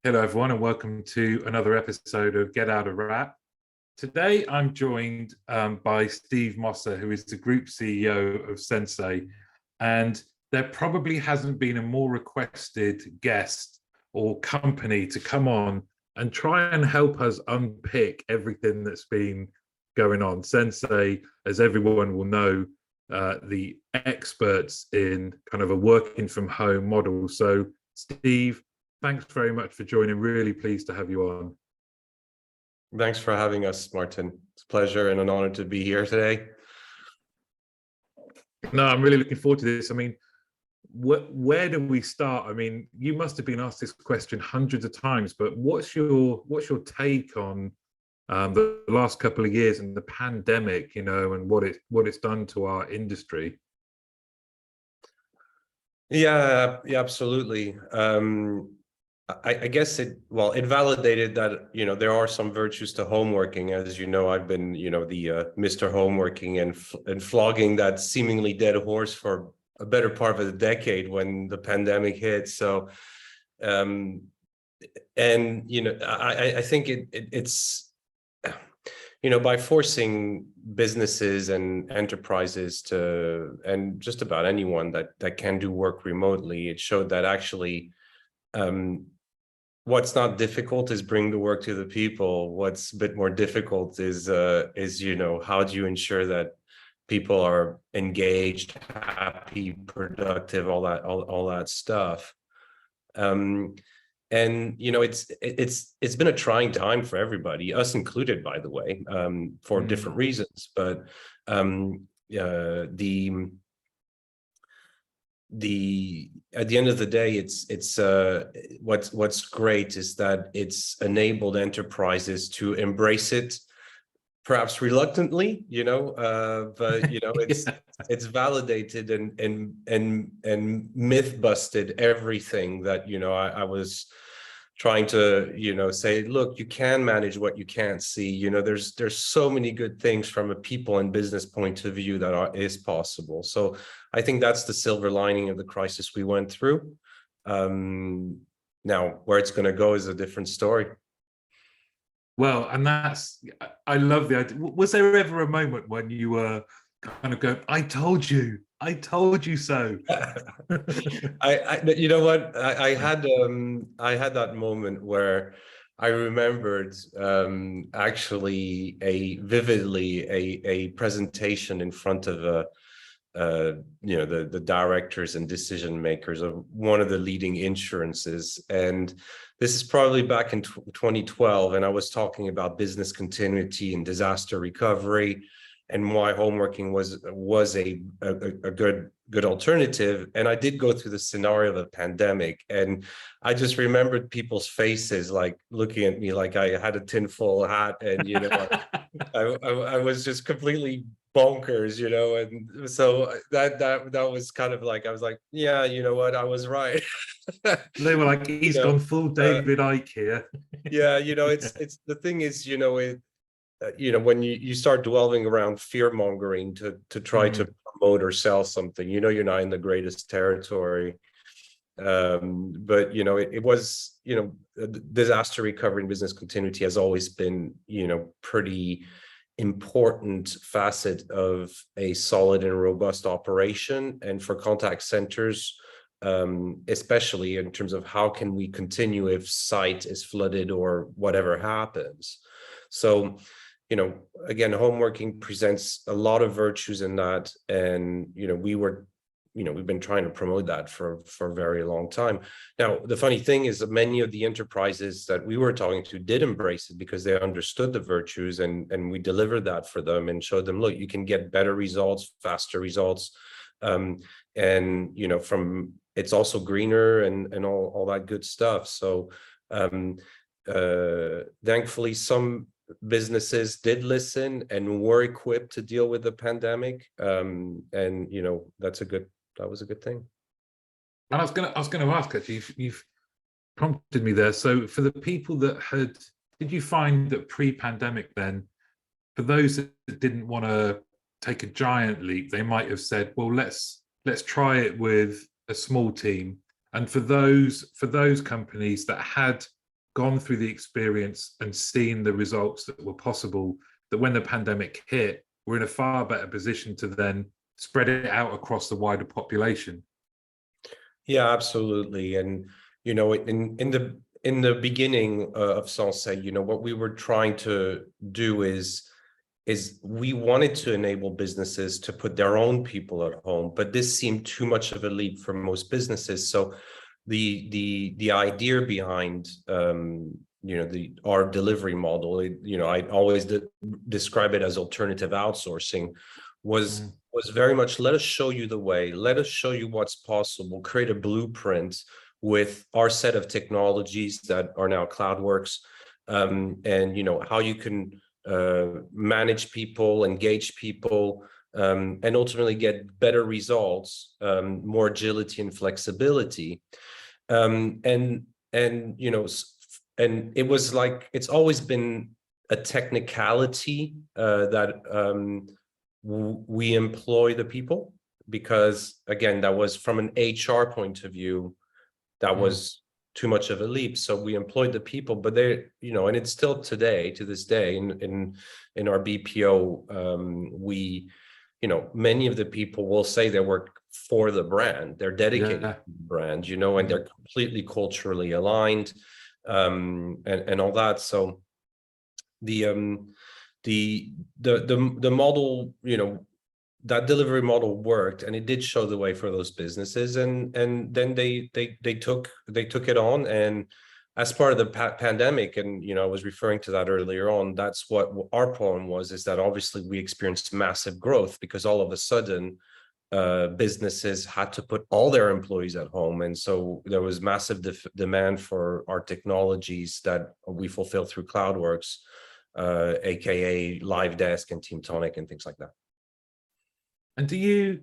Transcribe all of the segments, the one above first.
Hello, everyone, and welcome to another episode of Get Out of Rap. Today, I'm joined by Steve Mosser, who is the Group CEO of Sensee. And there probably hasn't been a more requested guest or company to come on and try and help us unpick everything that's been going on. Sensee, as everyone will know, the experts in kind of a working from home model. So, Steve, thanks very much for joining. Really pleased to have you on. Thanks for having us, Martin. It's a pleasure and an honor to be here today. No, I'm really looking forward to this. I mean, where do we start? I mean, you must have been asked this question hundreds of times, but what's your take on the last couple of years and the pandemic, and what it's done to our industry? Yeah, absolutely. I guess it validated that, there are some virtues to homeworking. As you know, I've been, the Mr. Homeworking and flogging that seemingly dead horse for a better part of a decade when the pandemic hit. So, I think it's, by forcing businesses and enterprises and just about anyone that can do work remotely, it showed that actually, what's not difficult is bring the work to the people. What's a bit more difficult is how do you ensure that people are engaged, happy, productive, all that stuff. And it's been a trying time for everybody, us included, by the way, for different reasons. But at the end of the day, what's great is that it's enabled enterprises to embrace it, perhaps reluctantly, but it's validated and myth busted everything that I was trying to say. Look, you can manage what you can't see. There's so many good things from a people and business point of view that is possible. So I think that's the silver lining of the crisis we went through. Now, where it's going to go is a different story. Well, and I love the idea. Was there ever a moment when you were kind of going, I told you so? You know what? I had that moment where I remembered actually vividly a presentation in front of the directors and decision makers of one of the leading insurances. And this is probably back in 2012. And I was talking about business continuity and disaster recovery and why homeworking was a good alternative. And I did go through the scenario of a pandemic. And I just remembered people's faces, like looking at me like I had a tinfoil hat. And, I was just completely bonkers, and so that was kind of like, I was like, yeah, you know what, I was right. They were like, he's gone full David Icke here. Yeah, it's the thing is, when you start dwelling around fear mongering to try to promote or sell something, you're not in the greatest territory. But it was, disaster recovery and business continuity has always been, pretty important facet of a solid and robust operation. And for contact centers, especially in terms of how can we continue if site is flooded or whatever happens. So, again, homeworking presents a lot of virtues in that. And, we've been trying to promote that for a very long time. Now, the funny thing is that many of the enterprises that we were talking to did embrace it because they understood the virtues, and we delivered that for them and showed them, look, you can get better results, faster results. And, from it's also greener and all that good stuff. So thankfully, some businesses did listen and were equipped to deal with the pandemic. And, that was a good thing. And I was going to ask, actually, you've prompted me there. So for the people that did you find that pre-pandemic then, for those that didn't want to take a giant leap, they might have said, well, let's try it with a small team. And for those companies that had gone through the experience and seen the results that were possible, that when the pandemic hit, we're in a far better position to then spread it out across the wider population. Yeah, absolutely. And in the beginning of Sensei, what we were trying to do is we wanted to enable businesses to put their own people at home, but this seemed too much of a leap for most businesses. So the idea behind our delivery model, I always describe it as alternative outsourcing, was very much, let us show you the way, let us show you what's possible, create a blueprint with our set of technologies that are now CloudWorks, and how you can manage people, engage people, and ultimately get better results, more agility and flexibility. And it was like, it's always been a technicality that we employ the people, because again, that was from an HR point of view, that was too much of a leap. So we employed the people, but they, and it's still today, to this day, in our BPO, we, many of the people will say they work for the brand, they're dedicated to the brand, and they're completely culturally aligned, and all that. So the model, that delivery model worked, and it did show the way for those businesses, and then they took it on. And as part of the pandemic, and I was referring to that earlier on, that's what our problem was, is that obviously we experienced massive growth, because all of a sudden businesses had to put all their employees at home, and so there was massive demand for our technologies that we fulfill through CloudWorks, aka Live Desk and Team Tonic and things like that. And do you,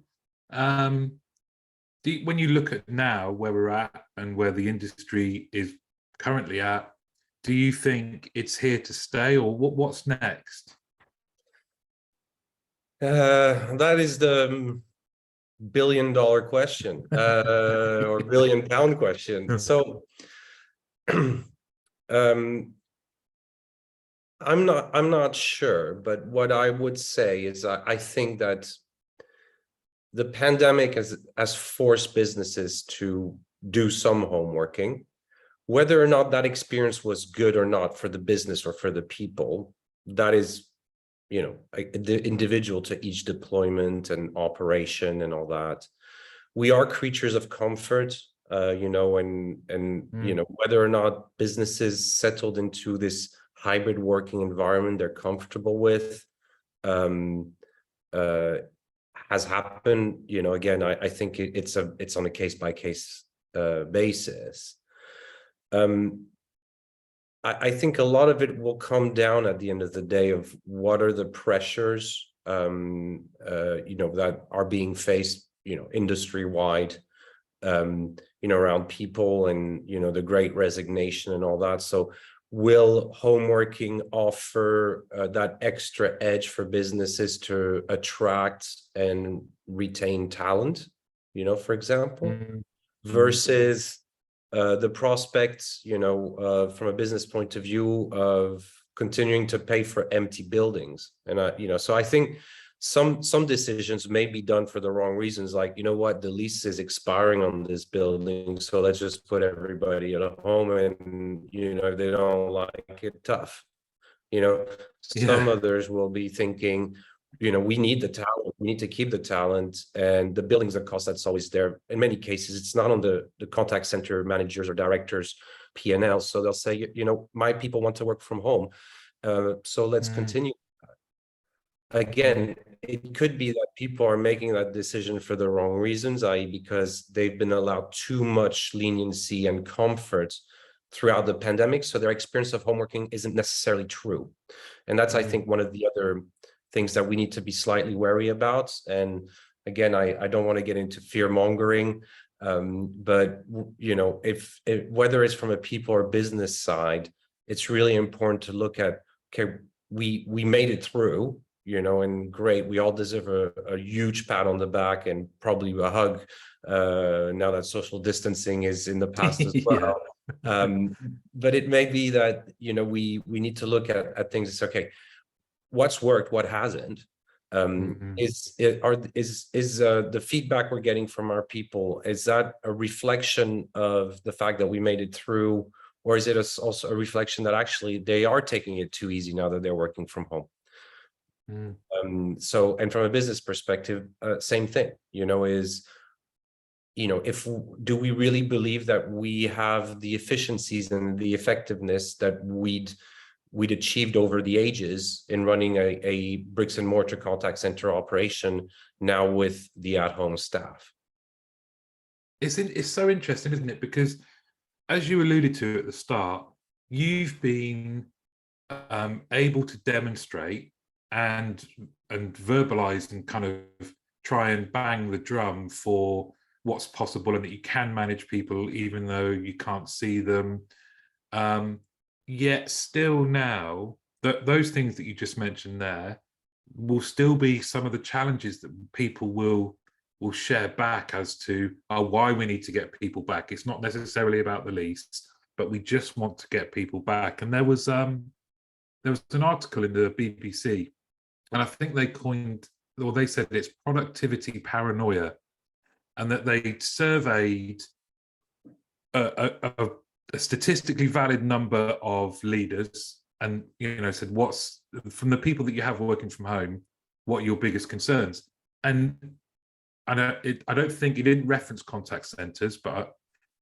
when you look at now where we're at and where the industry is currently at, do you think it's here to stay, or what's next? That is the billion-dollar question, or billion-pound question. So, I'm not sure, but what I would say is I think that the pandemic has forced businesses to do some home working. Whether or not that experience was good or not for the business or for the people, that is, the individual to each deployment and operation and all that. We are creatures of comfort, and whether or not businesses settled into this hybrid working environment they're comfortable with, has happened. Again, I think it's on a case-by-case basis. I think a lot of it will come down at the end of the day of what are the pressures, that are being faced, industry-wide, around people, and, the Great Resignation and all that. So will home working offer that extra edge for businesses to attract and retain talent, for example, versus the prospects, from a business point of view of continuing to pay for empty buildings. And, so I think some decisions may be done for the wrong reasons. Like, the lease is expiring on this building, so let's just put everybody at home, and, if they don't like it, tough. Some others will be thinking, we need the talent, we need to keep the talent, and the buildings are cost, that's always there. In many cases, it's not on the contact center managers or directors P&L. So they'll say, my people want to work from home. So let's continue. Again, it could be that people are making that decision for the wrong reasons, i.e. because they've been allowed too much leniency and comfort throughout the pandemic. So their experience of home working isn't necessarily true. And that's, I think, one of the other things that we need to be slightly wary about. And again, I don't want to get into fear mongering, but if whether it's from a people or business side, it's really important to look at, okay, we made it through, and great, we all deserve a huge pat on the back and probably a hug, now that social distancing is in the past as well. But it may be that, we need to look at things and say, okay, what's worked, what hasn't. Is the feedback we're getting from our people, is that a reflection of the fact that we made it through, or is it also a reflection that actually they are taking it too easy now that they're working from home? So, and from a business perspective, same thing, do we really believe that we have the efficiencies and the effectiveness that we'd achieved over the ages in running a bricks and mortar contact center operation now with the at-home staff? It's so interesting, isn't it? Because as you alluded to at the start, you've been able to demonstrate and verbalize and kind of try and bang the drum for what's possible, and that you can manage people even though you can't see them. Yet still now, those things that you just mentioned there will still be some of the challenges that people will share back as to why we need to get people back. It's not necessarily about the lease, but we just want to get people back. And there was an article in the BBC, and I think they said it's productivity paranoia, and that they surveyed a statistically valid number of leaders, and said, what's, from the people that you have working from home, what are your biggest concerns? And I don't think it didn't reference contact centers, but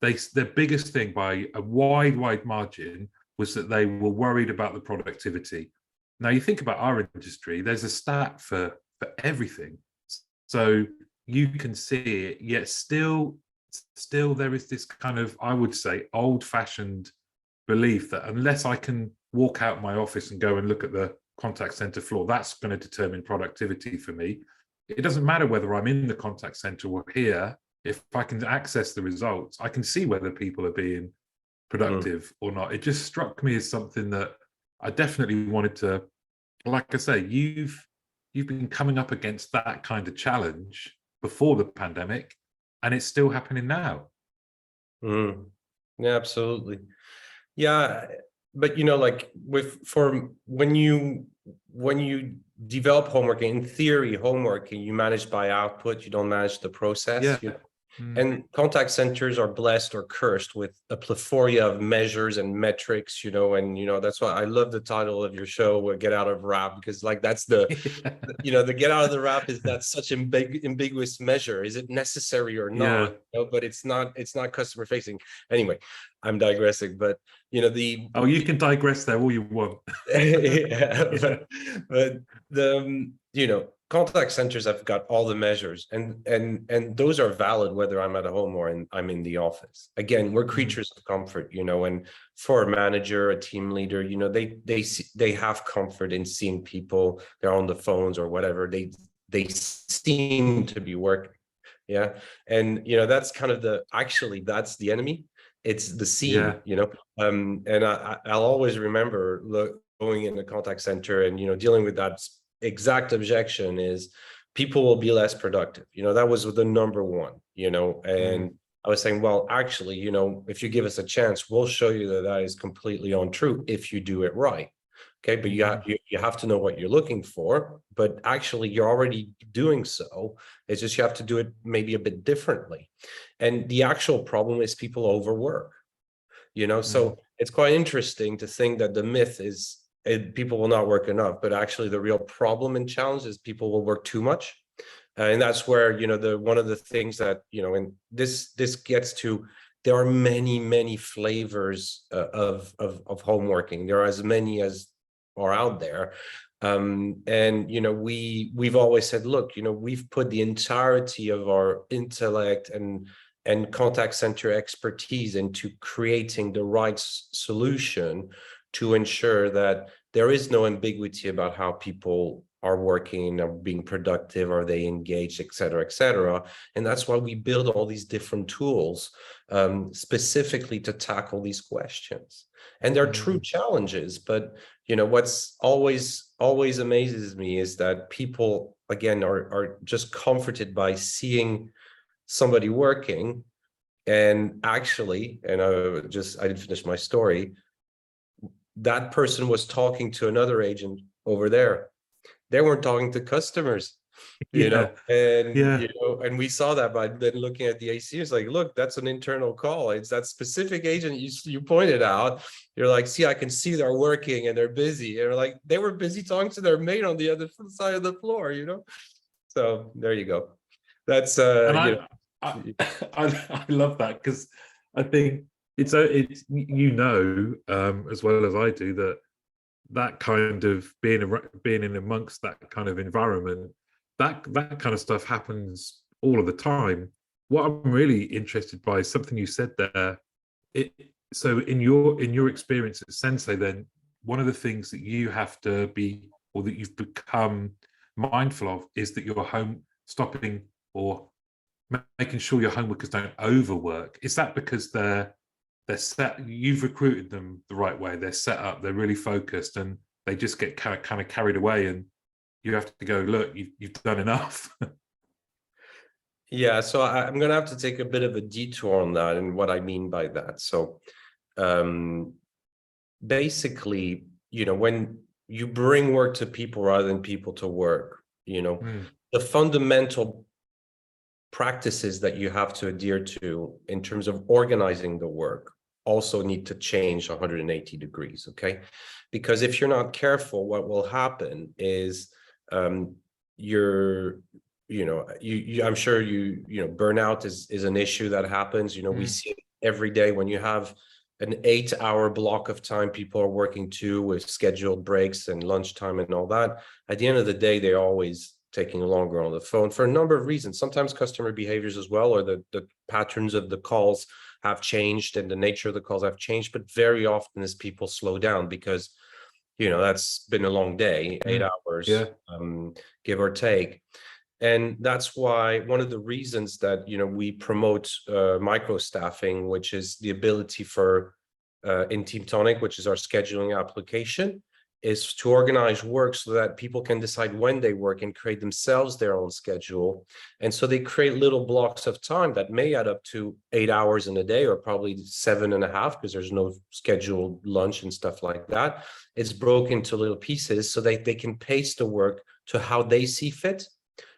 their biggest thing by a wide margin was that they were worried about the productivity. Now you think about our industry, there's a stat for everything, so you can see it, yet still there is this kind of, I would say, old-fashioned belief that unless I can walk out my office and go and look at the contact center floor, that's going to determine productivity for me. It doesn't matter whether I'm in the contact center or here. If I can access the results, I can see whether people are being productive or not. It just struck me as something that I definitely wanted to, like I say, you've been coming up against that kind of challenge before the pandemic, and it's still happening now. Yeah, absolutely. Yeah, but like when you develop homework, in theory, homework, you manage by output, you don't manage the process. Yeah. And contact centers are blessed or cursed with a plethora of measures and metrics, and that's why I love the title of your show, Get Out of Rap, because like that's the the get out of the rap is that such ambiguous measure. Is it necessary or not? But it's not customer facing. Anyway, I'm digressing, but you can digress there all you want. But the contact centers have got all the measures, and those are valid whether I'm at home or I'm in the office. Again, we're creatures of comfort, and for a manager, a team leader, they have comfort in seeing people. They're on the phones or whatever. They seem to be working. Yeah. And that's kind of that's the enemy. It's the scene. And I'll always remember going in the contact center and dealing with that exact objection is people will be less productive. That was the number one, and I was saying, well, actually, if you give us a chance, we'll show you that is completely untrue if you do it right. Okay, but you have to know what you're looking for, but actually you're already doing so. It's just you have to do it maybe a bit differently. And the actual problem is people overwork, so it's quite interesting to think that the myth is people will not work enough, but actually the real problem and challenge is people will work too much. And that's where, one of the things that, and this gets to, there are many flavors of home working. There are as many as are out there. And, we've always said, look, we've put the entirety of our intellect and contact center expertise into creating the right solution to ensure that there is no ambiguity about how people are working, are being productive, are they engaged, et cetera, et cetera. And that's why we build all these different tools specifically to tackle these questions. And they're true challenges, but what's always amazes me is that people, again, are just comforted by seeing somebody working And actually, and I didn't finish my story, that person was talking to another agent over there. They weren't talking to customers, Yeah. Yeah. and we saw that by then looking at the AC. It's like, look, that's an internal call. It's that specific agent you pointed out. You're like, see, I can see they're working and they're busy. And like, they were busy talking to their mate on the other side of the floor, So there you go. That's And I, I love that, because I think it's as well as I do, that kind of being in amongst that kind of environment, that kind of stuff happens all of the time. What I'm really interested by is something you said there. So in your experience at Sensei, then one of the things that you have to be, or that you've become mindful of, is that you're home stopping or making sure your home workers don't overwork. Is that because they're set, you've recruited them the right way, they're set up, they're really focused, and they just get kind of carried away, and you have to go, look, you've done enough? Yeah, so I'm going to have to take a bit of a detour on that and what I mean by that. So basically, when you bring work to people rather than people to work, the fundamental practices that you have to adhere to in terms of organizing the work also need to change 180 degrees, okay? Because if you're not careful, what will happen is I'm sure burnout is an issue that happens. We see it every day when you have an 8-hour block of time. People are working too, with scheduled breaks and lunchtime and all that. At the end of the day, they're always taking longer on the phone for a number of reasons. Sometimes customer behaviors as well, or the patterns of the calls have changed and the nature of the calls have changed. But very often as people slow down, because that's been a long day, 8 hours, Yeah. Give or take. And that's why one of the reasons that we promote micro staffing, which is the ability for in Team Tonic, which is our scheduling application, is to organize work so that people can decide when they work and create themselves their own schedule. And so they create little blocks of time that may add up to 8 hours in a day, or probably 7.5, because there's no scheduled lunch and stuff like that. It's broken into little pieces so they can pace the work to how they see fit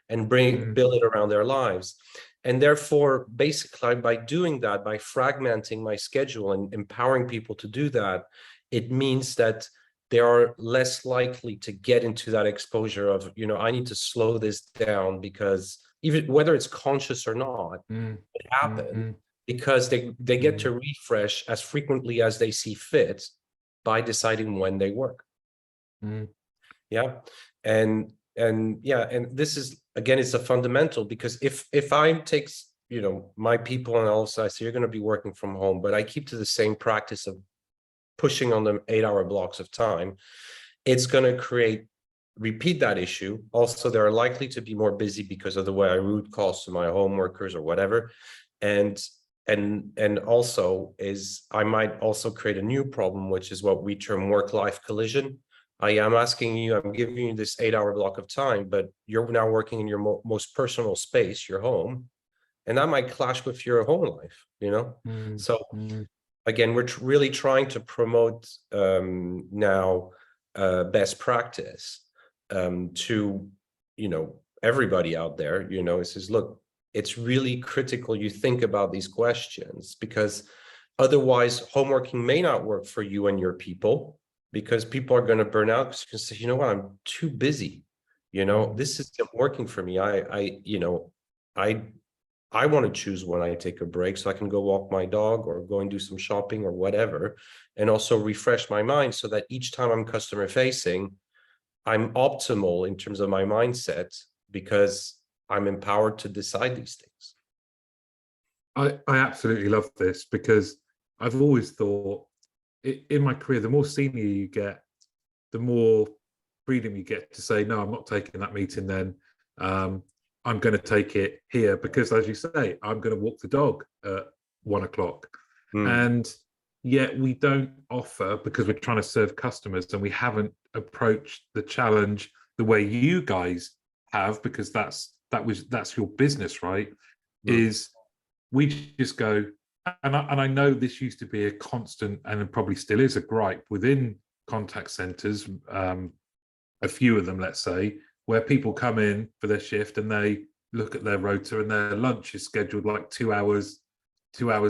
and build it around their lives. And therefore, basically, by doing that, by fragmenting my schedule and empowering people to do that, it means that they are less likely to get into that exposure of, I need to slow this down, because even whether it's conscious or not, it happens because they get to refresh as frequently as they see fit by deciding when they work. Yeah. And this is, again, it's a fundamental, because if I take, my people and also I say, you're going to be working from home, but I keep to the same practice of pushing on them 8-hour blocks of time, it's going to repeat that issue. Also, they're likely to be more busy because of the way I route calls to my home workers or whatever. And also is I might also create a new problem, which is what we term work-life collision. I'm giving you this 8-hour block of time, but you're now working in your most personal space, your home, and that might clash with your home life, So again, we're really trying to promote now best practice to everybody out there. It says, look, it's really critical you think about these questions, because otherwise homeworking may not work for you and your people, because people are going to burn out, because you can say, you know what, I'm too busy. This isn't working for me. I want to choose when I take a break so I can go walk my dog or go and do some shopping or whatever, and also refresh my mind so that each time I'm customer facing, I'm optimal in terms of my mindset, because I'm empowered to decide these things. I absolutely love this, because I've always thought in my career, the more senior you get, the more freedom you get to say, no, I'm not taking that meeting then. I'm going to take it here, because as you say, I'm going to walk the dog at 1 o'clock. And yet we don't offer, because we're trying to serve customers, and we haven't approached the challenge the way you guys have, because that's your business, right? Is we just go, I know this used to be a constant, and it probably still is a gripe within contact centers, a few of them, let's say, where people come in for their shift and they look at their rota and their lunch is scheduled like 2 hours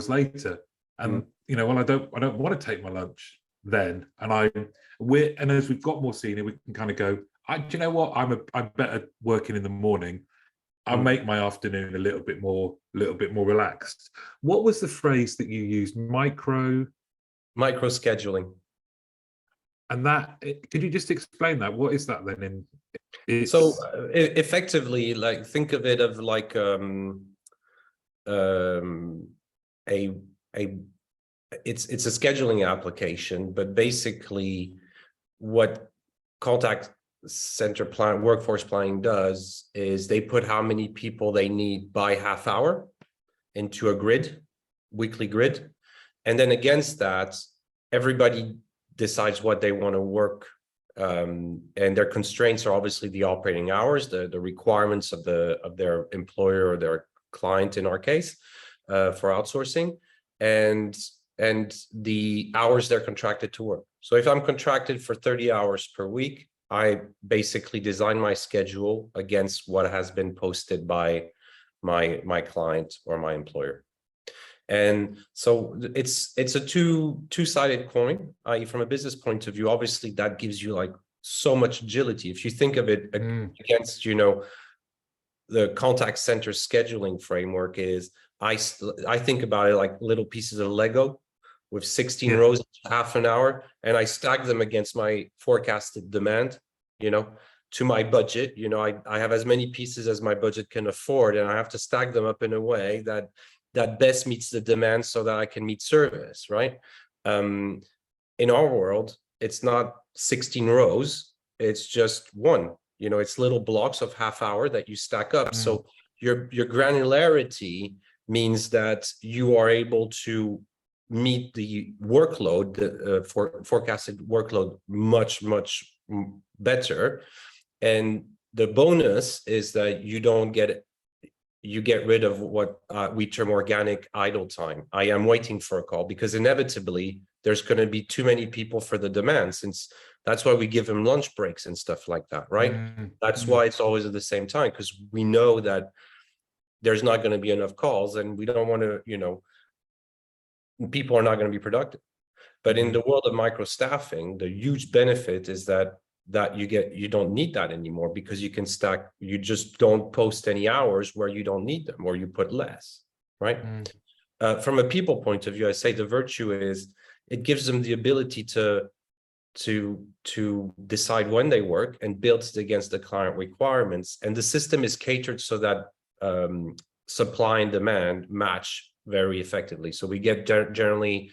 later. And well, I don't want to take my lunch then. And as we've got more senior, we can kind of go, do you know what? I'm better working in the morning. I'll make my afternoon a little bit more relaxed. What was the phrase that you used? Micro scheduling. And that, could you just explain that? What is that then? Effectively, like, think of it of like it's a scheduling application, but basically what contact center workforce planning does is they put how many people they need by half hour into a weekly grid, and then against that, everybody decides what they want to work, and their constraints are obviously the operating hours, the requirements of their employer or their client in our case, for outsourcing, and the hours they're contracted to work. So if I'm contracted for 30 hours per week, I basically design my schedule against what has been posted by my client or my employer. And so it's a two-sided coin, i.e. from a business point of view. Obviously that gives you like so much agility. If you think of it against, the contact center scheduling framework is, I think about it like little pieces of Lego with 16 rows, half an hour, and I stack them against my forecasted demand, to my budget. I have as many pieces as my budget can afford, and I have to stack them up in a way that best meets the demand so that I can meet service, right? In our world, it's not 16 rows, it's just one, it's little blocks of half hour that you stack up. So your granularity means that you are able to meet the workload, forecasted workload much better. And the bonus is that you get rid of what we term organic idle time. I am waiting for a call, because inevitably there's going to be too many people for the demand, since that's why we give them lunch breaks and stuff like that, right? That's why it's always at the same time, because we know that there's not going to be enough calls, and we don't want to, people are not going to be productive. But in the world of micro staffing, the huge benefit is that you don't need that anymore, because you can stack, you just don't post any hours where you don't need them, or you put less, right? From a people point of view, I say the virtue is it gives them the ability to decide when they work and build it against the client requirements. And the system is catered so that supply and demand match very effectively. So we get generally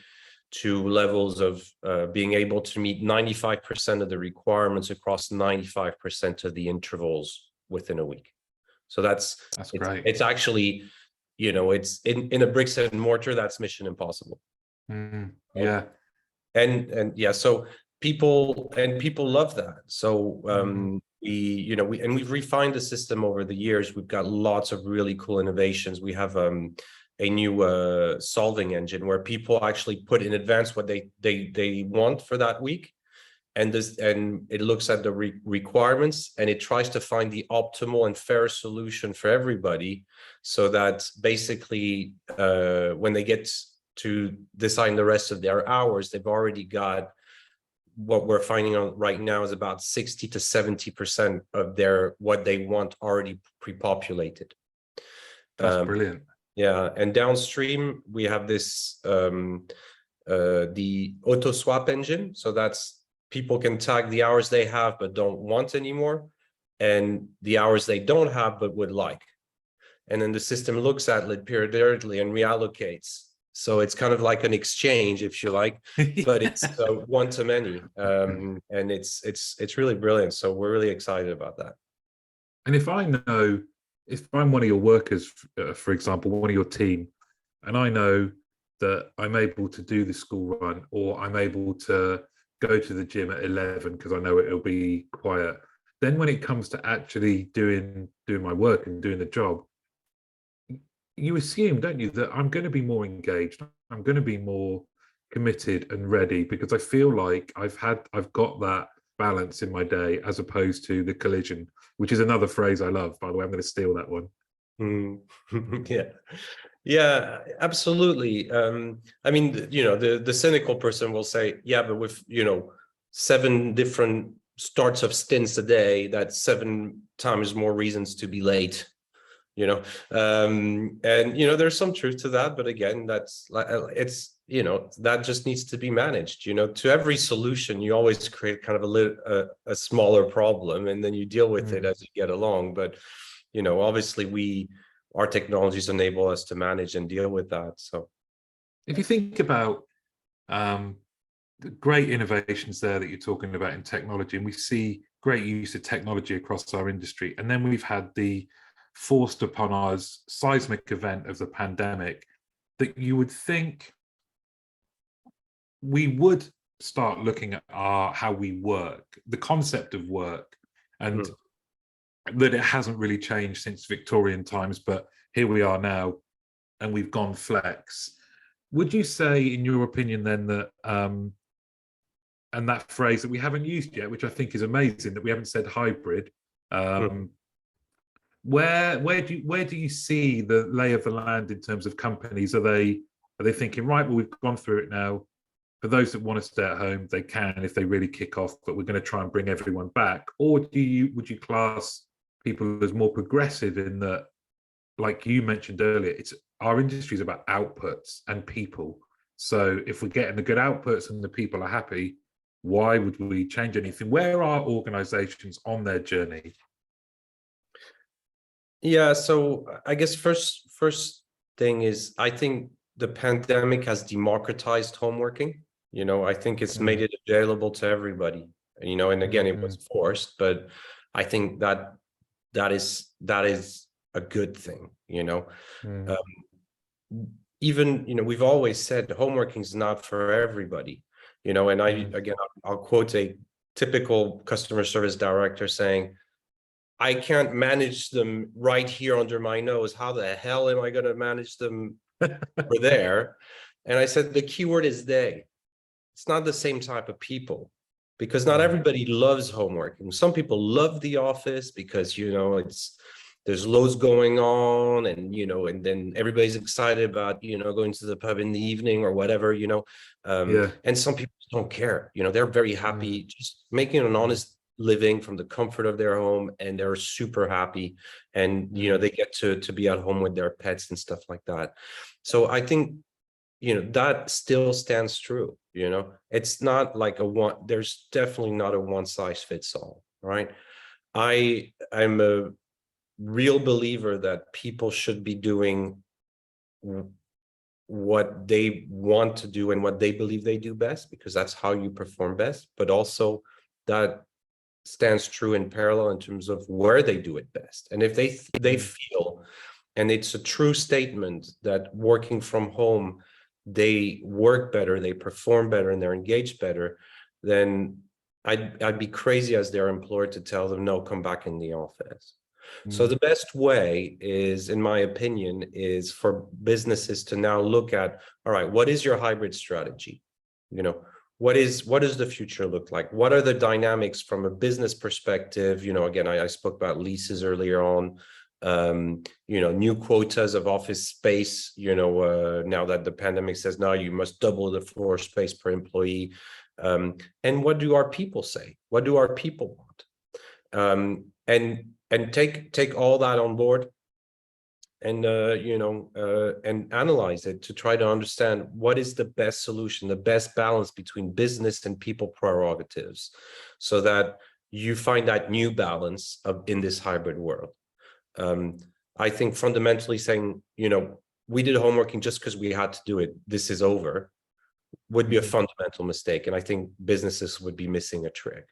to levels of being able to meet 95% of the requirements across 95% of the intervals within a week. So that's great. It's actually, it's in a bricks and mortar, that's mission impossible. Yeah. And yeah, so people love that. So we've refined the system over the years. We've got lots of really cool innovations. We have a new solving engine where people actually put in advance what they want for that week, and it looks at the requirements, and it tries to find the optimal and fair solution for everybody, so that basically when they get to design the rest of their hours, they've already got what we're finding out right now is about 60 to 70% of what they want already pre-populated. That's brilliant. Yeah, and downstream we have this the auto swap engine. So that's, people can tag the hours they have but don't want anymore, and the hours they don't have but would like. And then the system looks at it periodically and reallocates. So it's kind of like an exchange, if you like, but it's one to many, and it's really brilliant. So we're really excited about that. And if I'm one of your workers, for example, one of your team, and I know that I'm able to do the school run, or I'm able to go to the gym at 11 because I know it'll be quiet, then when it comes to actually doing my work and doing the job, you assume, don't you, that I'm going to be more engaged, I'm going to be more committed and ready because I feel like I've got that balance in my day as opposed to the collision, which is another phrase I love, by the way. I'm going to steal that one. Mm. Yeah. Yeah, absolutely. I mean, the cynical person will say, yeah, but with, 7 different starts of stints a day, that's 7 times more reasons to be late, and there's some truth to that, but again, that's like, it's, that just needs to be managed. To every solution, you always create kind of a smaller problem, and then you deal with it as you get along. But obviously our technologies enable us to manage and deal with that. So If you think about the great innovations there that you're talking about in technology, and we see great use of technology across our industry, and then we've had the forced upon us seismic event of the pandemic, that you would think we would start looking at how we work, the concept of work, and that it hasn't really changed since Victorian times, but here we are now, and we've gone flex. Would you say, in your opinion, then, that and that phrase that we haven't used yet, which I think is amazing, that we haven't said hybrid, where do you see the lay of the land in terms of companies? Are they thinking, right, well, we've gone through it now, for those that want to stay at home, they can if they really kick off, but we're going to try and bring everyone back? Or would you class people as more progressive in that, like you mentioned earlier, it's our industry is about outputs and people. So if we're getting the good outputs and the people are happy, why would we change anything? Where are organizations on their journey? yeah, so I guess first thing is, I think the pandemic has democratized homeworking. I think it's made it available to everybody. And again, it was forced, but I think that is a good thing. Even we've always said homeworking is not for everybody. And I'll quote a typical customer service director saying, I can't manage them right here under my nose. How the hell am I going to manage them over there? And I said, the keyword is they. It's not the same type of people, because not everybody loves homework. And some people love the office because, there's loads going on, and then everybody's excited about, going to the pub in the evening or whatever, and some people don't care. They're very happy just making an honest living from the comfort of their home, and they're super happy, and they get to be at home with their pets and stuff like that. So I think that still stands true. It's not like there's definitely not a one size fits all, right? I'm a real believer that people should be doing what they want to do and what they believe they do best, because that's how you perform best. But also that stands true in parallel in terms of where they do it best. And if they feel, and it's a true statement, that working from home, they work better, they perform better, and they're engaged better, then I'd be crazy as their employer to tell them, no, come back in the office. So the best way is, in my opinion, is for businesses to now look at, all right, what is your hybrid strategy? What does the future look like? What are the dynamics from a business perspective? Again, I spoke about leases earlier on, new quotas of office space, now that the pandemic says, now you must double the floor space per employee. And what do our people say? What do our people want? And take all that on board, and and analyze it to try to understand what is the best solution, the best balance between business and people prerogatives, so that you find that new balance in this hybrid world. I think fundamentally saying, we did homeworking just because we had to do it, this is over, would be a fundamental mistake. And I think businesses would be missing a trick.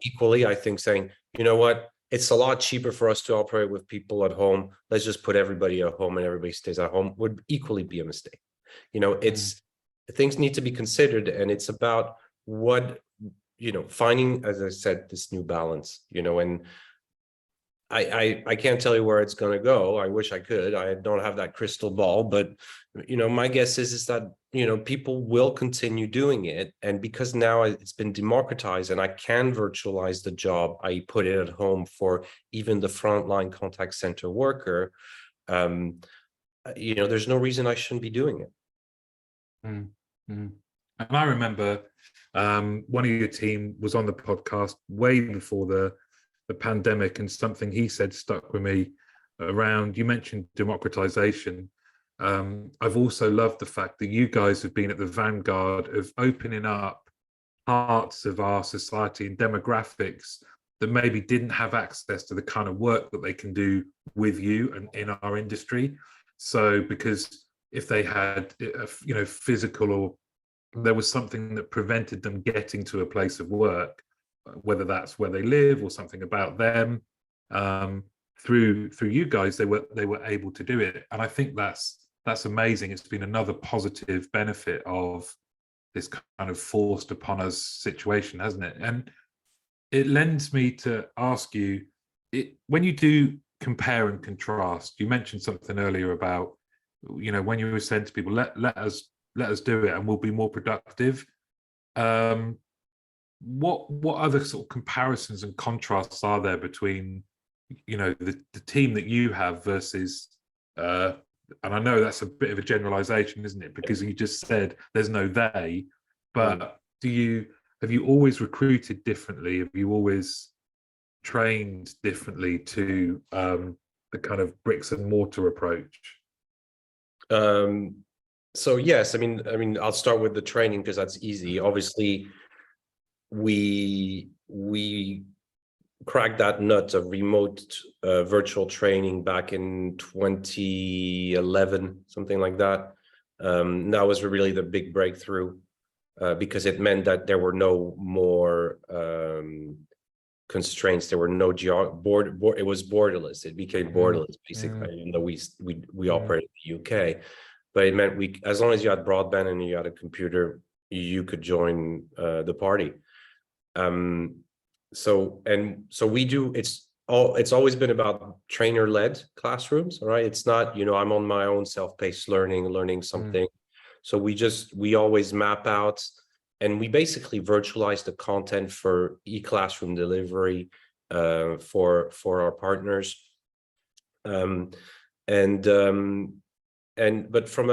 Equally, I think saying, you know what, it's a lot cheaper for us to operate with people at home, let's just put everybody at home and everybody stays at home, would equally be a mistake. It's things need to be considered, and it's about what, finding, as I said, this new balance, and I can't tell you where it's going to go. I wish I could. I don't have that crystal ball, but my guess is that people will continue doing it, and because now it's been democratized and I can virtualize the job, I put it at home for even the frontline contact center worker. There's no reason I shouldn't be doing it. Mm, mm. And I remember one of your team was on the podcast way before the pandemic, and something he said stuck with me around, you mentioned democratization. I've also loved the fact that you guys have been at the vanguard of opening up parts of our society and demographics that maybe didn't have access to the kind of work that they can do with you and in our industry. So because if they had physical, or there was something that prevented them getting to a place of work, whether that's where they live or something about them, through you guys, they were able to do it. And I think that's amazing. It's been another positive benefit of this kind of forced upon us situation, hasn't it? And it lends me to ask you, when you do compare and contrast, you mentioned something earlier about, when you were saying to people, let us do it and we'll be more productive. What other sort of comparisons and contrasts are there between the team that you have versus and I know that's a bit of a generalization, isn't it, because you just said there's no they, but have you always recruited differently? Have you always trained differently to the kind of bricks and mortar approach? So yes, I mean I'll start with the training because that's easy. Obviously we cracked that nut of remote virtual training back in 2011, something like that. That was really the big breakthrough, because it meant that there were no more constraints. There were no it was borderless. It became borderless basically, even though we operate in the UK. But it meant as long as you had broadband and you had a computer, you could join the party. So we do, it's always been about trainer-led classrooms, all right? It's not, I'm on my own self-paced learning something. So we always map out, and we basically virtualize the content for e-classroom delivery for our partners. But from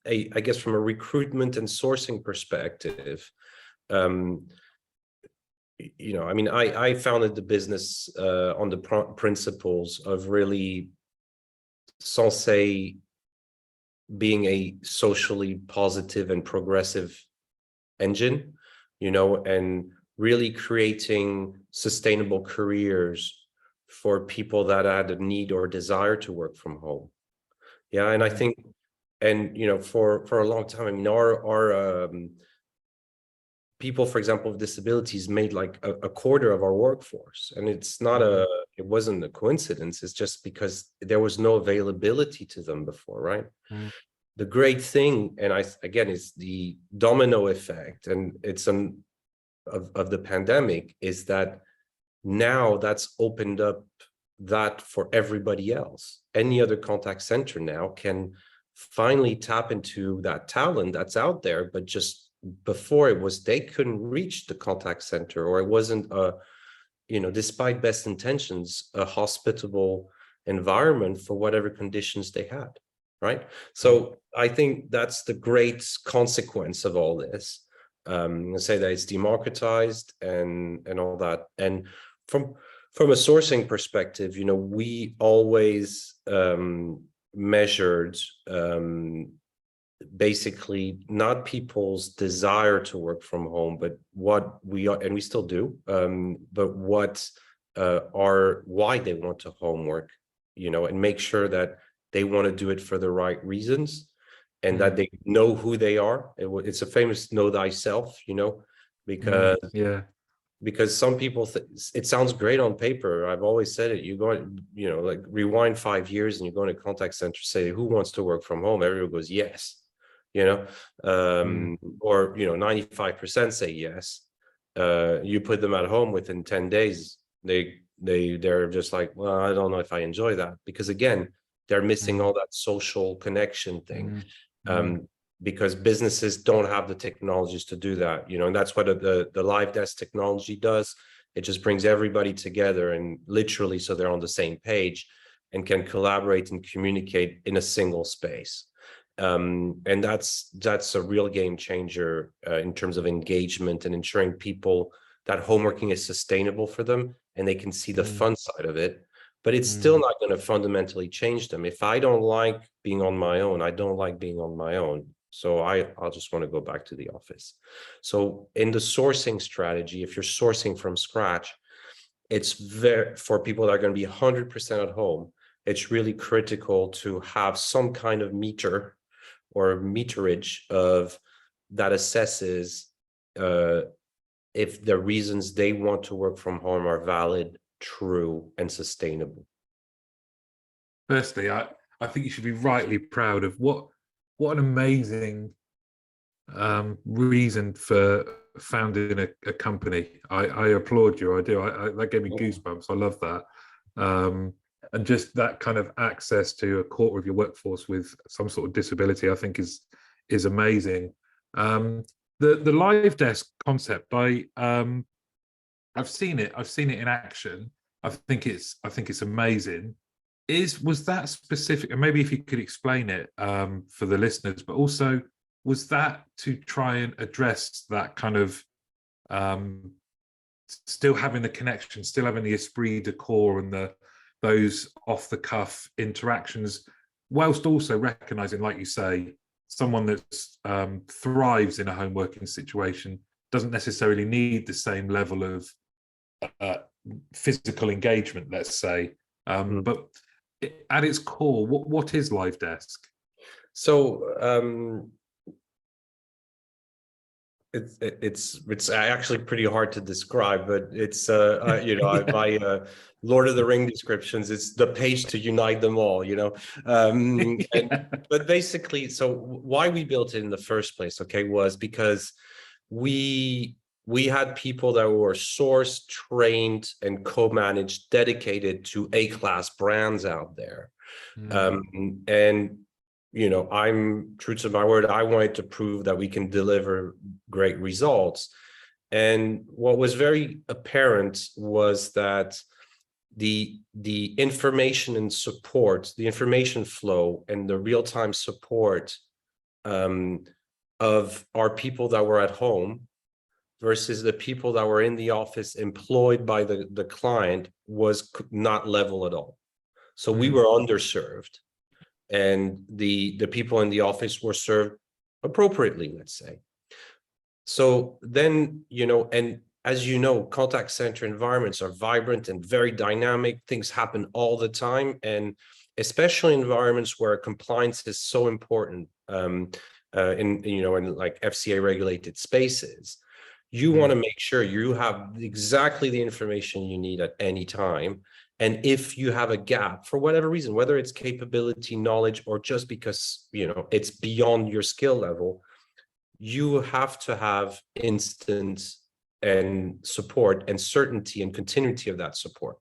I guess from a recruitment and sourcing perspective, I founded the business on the principles of really Sensee being a socially positive and progressive engine, and really creating sustainable careers for people that had a need or desire to work from home. Yeah, and I think, and for a long time, our people, for example, with disabilities made like a quarter of our workforce, and it wasn't a coincidence. It's just because there was no availability to them before, right? The great thing, and again, is the domino effect, and it's of the pandemic, is that now that's opened up that for everybody else. Any other contact center now can finally tap into that talent that's out there, but just before they couldn't reach the contact center, or it wasn't despite best intentions, a hospitable environment for whatever conditions they had, right? So I think that's the great consequence of all this. Say that it's democratized and all that. And from a sourcing perspective, we always measured basically not people's desire to work from home, but what we are, and we still do, but what why they want to homework, and make sure that they want to do it for the right reasons, and that they know who they are. It's a famous know thyself, because because some people it sounds great on paper. I've always said it. You go, like rewind 5 years and you go in a contact center, say, who wants to work from home? Everyone goes, yes. Or 95% say yes. You put them at home, within 10 days, they they're just like, well, I don't know if I enjoy that, because again, they're missing all that social connection thing. Because businesses don't have the technologies to do that, and that's what the live desk technology does. It just brings everybody together, and literally, so they're on the same page and can collaborate and communicate in a single space. And that's a real game changer in terms of engagement and ensuring people that home working is sustainable for them and they can see the fun side of it. But it's still not going to fundamentally change them. If I don't like being on my own, I don't like being on my own. So I'll just want to go back to the office. So in the sourcing strategy, if you're sourcing from scratch, it's very, for people that are going to be 100% at home, it's really critical to have some kind of meter or meterage of that assesses if the reasons they want to work from home are valid, true, and sustainable. Firstly, I think you should be rightly proud of what an amazing reason for founding a company. I applaud you. I do. That gave me goosebumps. I love that. And just that kind of access to a quarter of your workforce with some sort of disability, I think is amazing. The live desk concept, I've seen it. I've seen it in action. I think it's amazing. Was that specific? And maybe if you could explain it for the listeners, but also, was that to try and address that kind of still having the connection, still having the esprit de corps and those off the cuff interactions, whilst also recognizing, like you say, someone that thrives in a home working situation doesn't necessarily need the same level of physical engagement, let's say. But at its core, what is Live Desk? So it's actually pretty hard to describe, but it's by Lord of the Ring descriptions, it's the page to unite them all, but basically, so why we built it in the first place, okay, was because we had people that were sourced, trained, and co-managed, dedicated to A-class brands out there. And I'm true to my word. I wanted to prove that we can deliver great results. And what was very apparent was that the information and support, the information flow and the real-time support of our people that were at home versus the people that were in the office employed by the client was not level at all. So we were underserved, and the people in the office were served appropriately, let's say. So then, and as you know, contact center environments are vibrant and very dynamic. Things happen all the time, and especially environments where compliance is so important in like FCA regulated spaces. You want to make sure you have exactly the information you need at any time. And if you have a gap for whatever reason, whether it's capability, knowledge, or just because, it's beyond your skill level, you have to have instant and support and certainty and continuity of that support.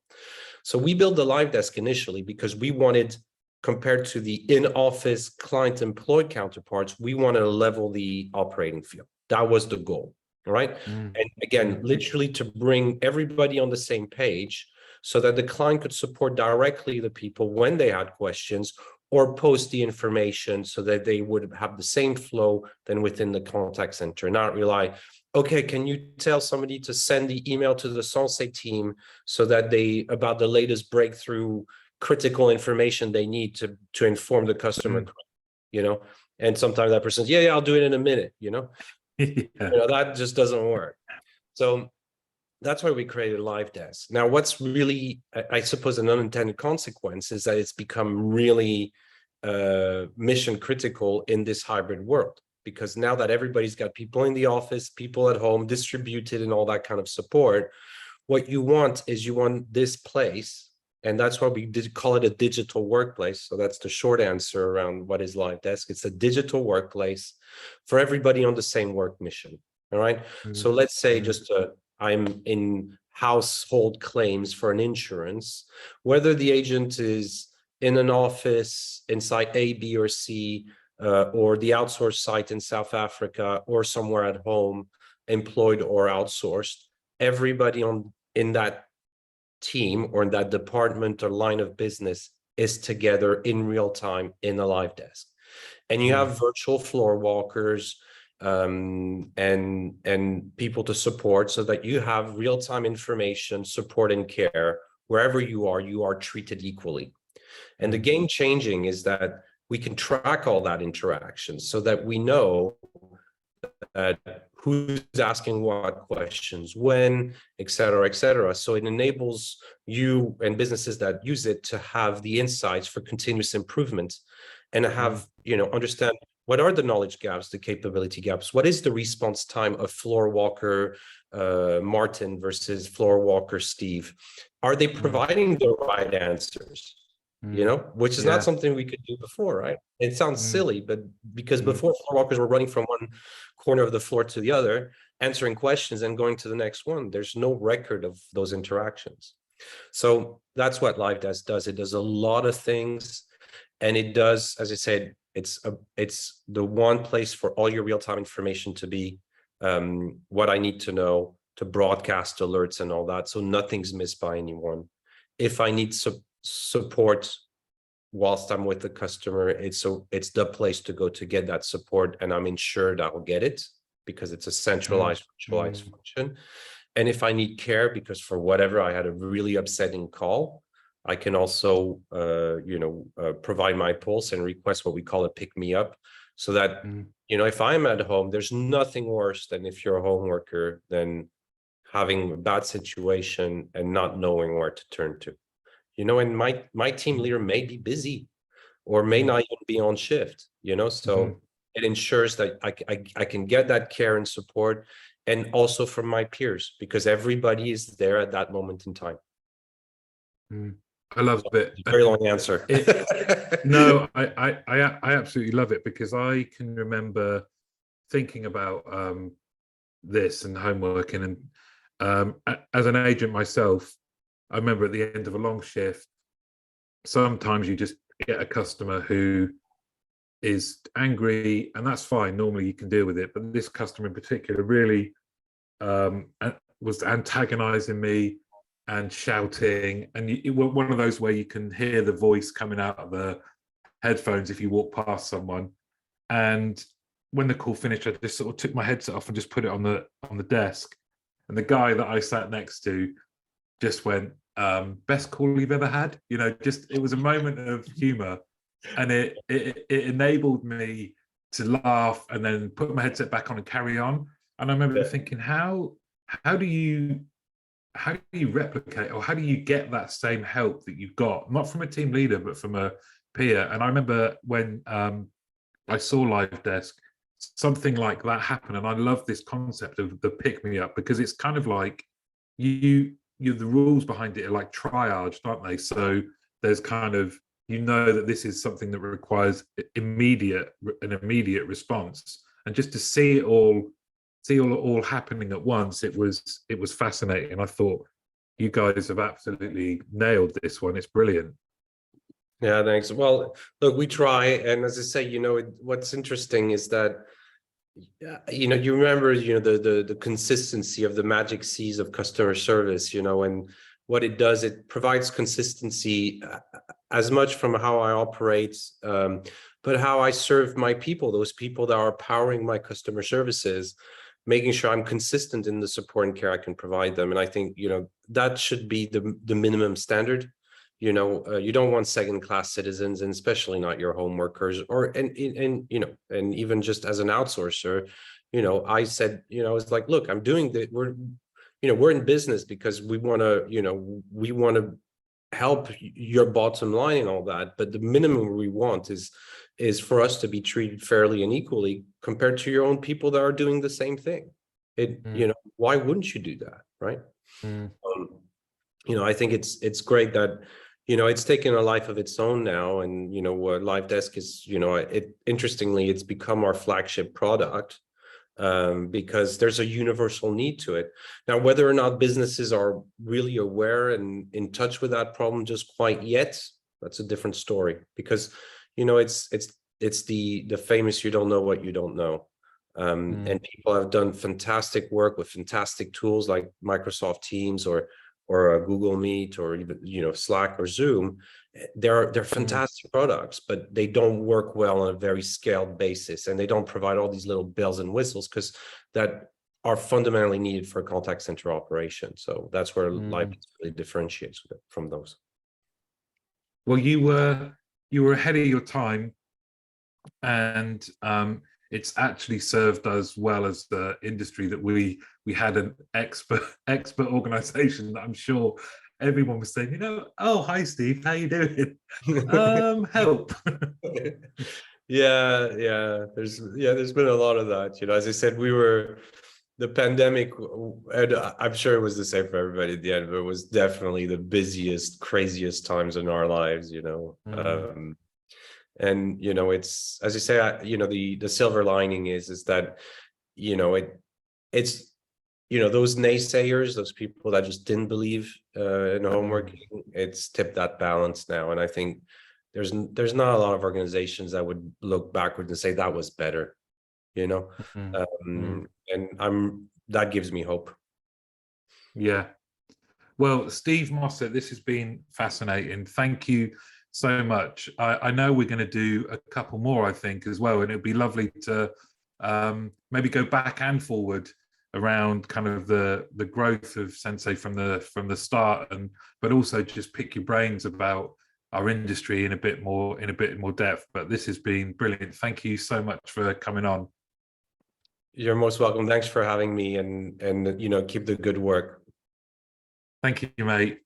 So we built the Live Desk initially because we wanted, compared to the in-office client employed counterparts, we wanted to level the operating field. That was the goal. Right. And again, literally to bring everybody on the same page so that the client could support directly the people when they had questions, or post the information so that they would have the same flow than within the contact center, not rely, okay, can you tell somebody to send the email to the Sensee team so that about the latest breakthrough critical information they need to inform the customer, and sometimes that person says, yeah, I'll do it in a minute, that just doesn't work. So that's why we created Live Desk. Now, what's really, I suppose, an unintended consequence is that it's become really mission critical in this hybrid world, because now that everybody's got people in the office, people at home, distributed, and all that kind of support, what you want this place. And that's why we did call it a digital workplace. So that's the short answer around what is Live Desk. It's a digital workplace for everybody on the same work mission. All right. So let's say, just to I'm in household claims for an insurance, whether the agent is in an office inside A, B, or C, or the outsourced site in South Africa, or somewhere at home, employed or outsourced, everybody in that team or in that department or line of business is together in real time in a live desk. And you have virtual floor walkers, and people to support, so that you have real-time information, support, and care wherever you are treated equally. And the game changing is that we can track all that interaction, so that we know who's asking what questions, when, et cetera, et cetera. So it enables you and businesses that use it to have the insights for continuous improvement, and have, understand what are the knowledge gaps, the capability gaps, what is the response time of floor walker Martin versus floor walker Steve? Are they providing the right answers? Which is not something we could do before, right? It sounds silly, but because before, floor walkers were running from one corner of the floor to the other, answering questions and going to the next one. There's no record of those interactions. So that's what Live Desk does. It does a lot of things, and it does, as I said, it's the one place for all your real-time information to be, what I need to know, to broadcast alerts and all that, so nothing's missed by anyone. If I need support whilst I'm with the customer, it's the place to go to get that support, and I'm ensured I'll get it because it's a centralized, virtualized function. And if I need care because for whatever I had a really upsetting call, I can also provide my pulse and request what we call a pick me up, so that if I'm at home, there's nothing worse than, if you're a home worker, than having a bad situation and not knowing where to turn to. And my team leader may be busy or may not even be on shift, so it ensures that I can get that care and support, and also from my peers, because everybody is there at that moment in time. I love it. Very long answer. No, I absolutely love it, because I can remember thinking about this and homeworking, and as an agent myself, I remember at the end of a long shift, sometimes you just get a customer who is angry, and that's fine. Normally you can deal with it, but this customer in particular really was antagonizing me and shouting, and it was one of those where you can hear the voice coming out of the headphones if you walk past someone. And when the call finished, I just sort of took my headset off and just put it on the desk, and the guy that I sat next to just went, best call you've ever had. It was a moment of humor, and it enabled me to laugh and then put my headset back on and carry on. And I remember thinking, how do you replicate, or how do you get that same help that you've got, not from a team leader but from a peer? And I remember when I saw Live Desk, something like that happen, and I love this concept of the pick me up, because it's kind of like the rules behind it are like triaged, aren't they? So there's kind of, that this is something that requires an immediate response, and just to see it all happening at once, it was fascinating. I thought, you guys have absolutely nailed this one. It's brilliant. Yeah, thanks. Well, look, we try, and as I say, what's interesting is that you remember the consistency of the magic C's of customer service, and what it does, it provides consistency as much from how I operate, but how I serve my people, those people that are powering my customer services, making sure I'm consistent in the support and care I can provide them. And I think that should be the minimum standard. You don't want second-class citizens, and especially not your home workers, and even just as an outsourcer, I said, it's like, look, I'm doing that. We're in business because we want to help your bottom line and all that. But the minimum we want is for us to be treated fairly and equally compared to your own people that are doing the same thing. Why wouldn't you do that, right? I think it's great that it's taken a life of its own now, and Live Desk is interestingly, it's become our flagship product. because there's a universal need to it. Now, whether or not businesses are really aware and in touch with that problem just quite yet, that's a different story. Because, you know, it's the famous "you don't know what you don't know." And people have done fantastic work with fantastic tools like Microsoft Teams or Google Meet, or even, you know, Slack or Zoom. They're fantastic products, but they don't work well on a very scaled basis, and they don't provide all these little bells and whistles because that are fundamentally needed for contact center operation. So that's where Live really differentiates from those. Well, you were ahead of your time, and it's actually served us well as the industry that we had an expert organization that I'm sure everyone was saying, you know, "Oh, hi Steve, how you doing? Help." There's been a lot of that. You know, as I said, the pandemic, and I'm sure it was the same for everybody at the end, but it was definitely the busiest, craziest times in our lives, you know. And, you know, it's, as you say, you know, the silver lining is that, you know, it's, you know, those naysayers, those people that just didn't believe in home working, it's tipped that balance now. And I think there's not a lot of organizations that would look backwards and say that was better, you know. And that gives me hope. Yeah. Well, Steve Mosser, this has been fascinating. Thank you so much. I know we're going to do a couple more, I think, as well, and it'd be lovely to maybe go back and forward around kind of the growth of Sensee from the start, but also just pick your brains about our industry in a bit more depth. But this has been brilliant. Thank you so much for coming on. You're most welcome. Thanks for having me, and you know, keep the good work. Thank you, mate.